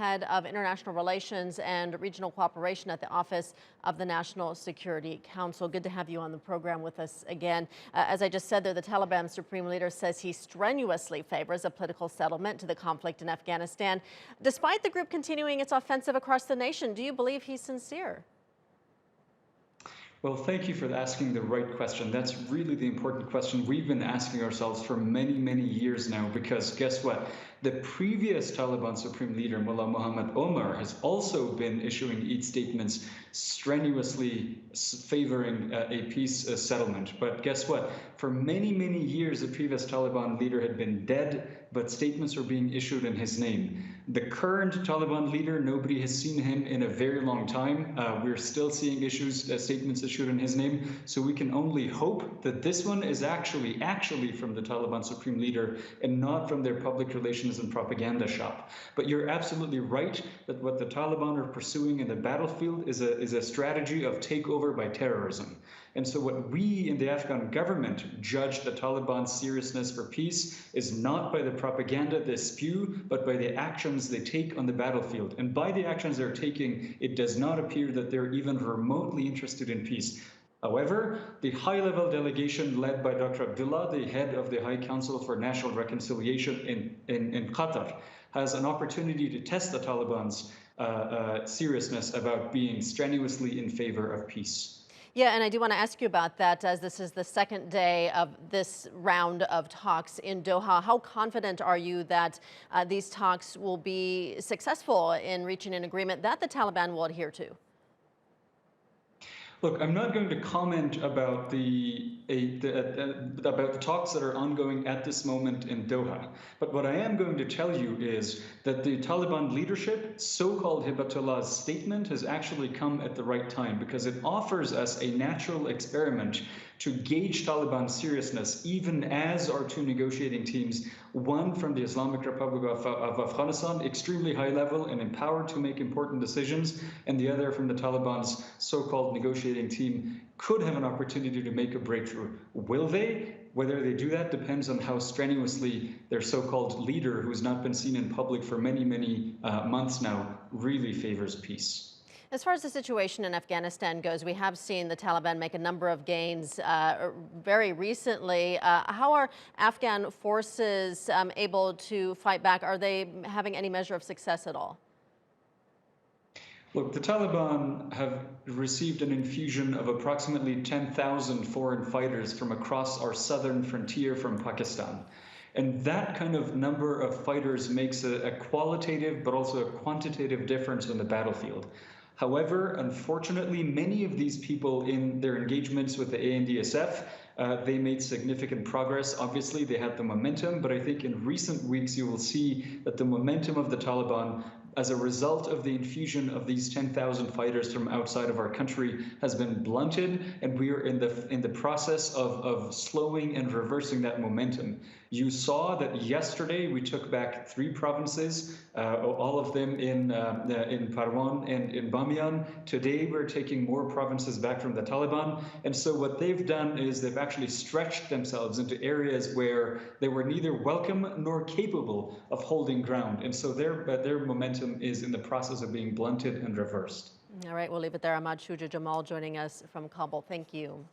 head of international relations and regional cooperation at the Office of the National Security Council. Good to have you on the program with us again. As I just said there, the Taliban supreme leader says he strenuously favors a political settlement to the conflict in Afghanistan. Despite the group continuing its offensive across the nation, do you believe he's sincere? Well, thank you for asking the right question. That's really the important question we've been asking ourselves for many, many years now, because guess what? The previous Taliban Supreme Leader, Mullah Muhammad Omar, has also been issuing Eid statements strenuously favoring a peace settlement. But guess what? For many, many years, the previous Taliban leader had been dead, but statements were being issued in his name. The current Taliban leader, nobody has seen him in a very long time. We're still seeing statements issued in his name. So we can only hope that this one is actually from the Taliban Supreme Leader and not from their public relations and propaganda shop. But you're absolutely right that what the Taliban are pursuing in the battlefield is a strategy of takeover by terrorism. And so what we in the Afghan government judge the Taliban's seriousness for peace is not by the propaganda they spew, but by the actions they take on the battlefield. And by the actions they're taking, it does not appear that they're even remotely interested in peace. However, the high-level delegation led by Dr. Abdullah, the head of the High Council for National Reconciliation in Qatar, has an opportunity to test the Taliban's seriousness about being strenuously in favor of peace. Yeah, and I do want to ask you about that, as this is the second day of this round of talks in Doha. How confident are you that these talks will be successful in reaching an agreement that the Taliban will adhere to? Look, I'm not going to comment about the talks that are ongoing at this moment in Doha. But what I am going to tell you is that the Taliban leadership, so-called Hibatullah's statement, has actually come at the right time, because it offers us a natural experiment to gauge Taliban's seriousness, even as our two negotiating teams, one from the Islamic Republic of Afghanistan, extremely high level and empowered to make important decisions, and the other from the Taliban's so-called negotiating team, could have an opportunity to make a breakthrough. Will they? Whether they do that depends on how strenuously their so-called leader, who has not been seen in public for many, many months now, really favors peace. As far as the situation in Afghanistan goes, we have seen the Taliban make a number of gains very recently. How are Afghan forces able to fight back? Are they having any measure of success at all? Look, the Taliban have received an infusion of approximately 10,000 foreign fighters from across our southern frontier from Pakistan. And that kind of number of fighters makes a qualitative but also a quantitative difference on the battlefield. However, unfortunately, many of these people in their engagements with the ANDSF, they made significant progress. Obviously, they had the momentum, but I think in recent weeks, you will see that the momentum of the Taliban, as a result of the infusion of these 10,000 fighters from outside of our country, has been blunted, and we are in the process of slowing and reversing that momentum. You saw that yesterday we took back 3 provinces, all of them in Parwan and in Bamiyan. Today we're taking more provinces back from the Taliban, and so what they've done is they've actually stretched themselves into areas where they were neither welcome nor capable of holding ground, and so their momentum is in the process of being blunted and reversed. All right, we'll leave it there. Ahmad Shuja Jamal joining us from Kabul. Thank you.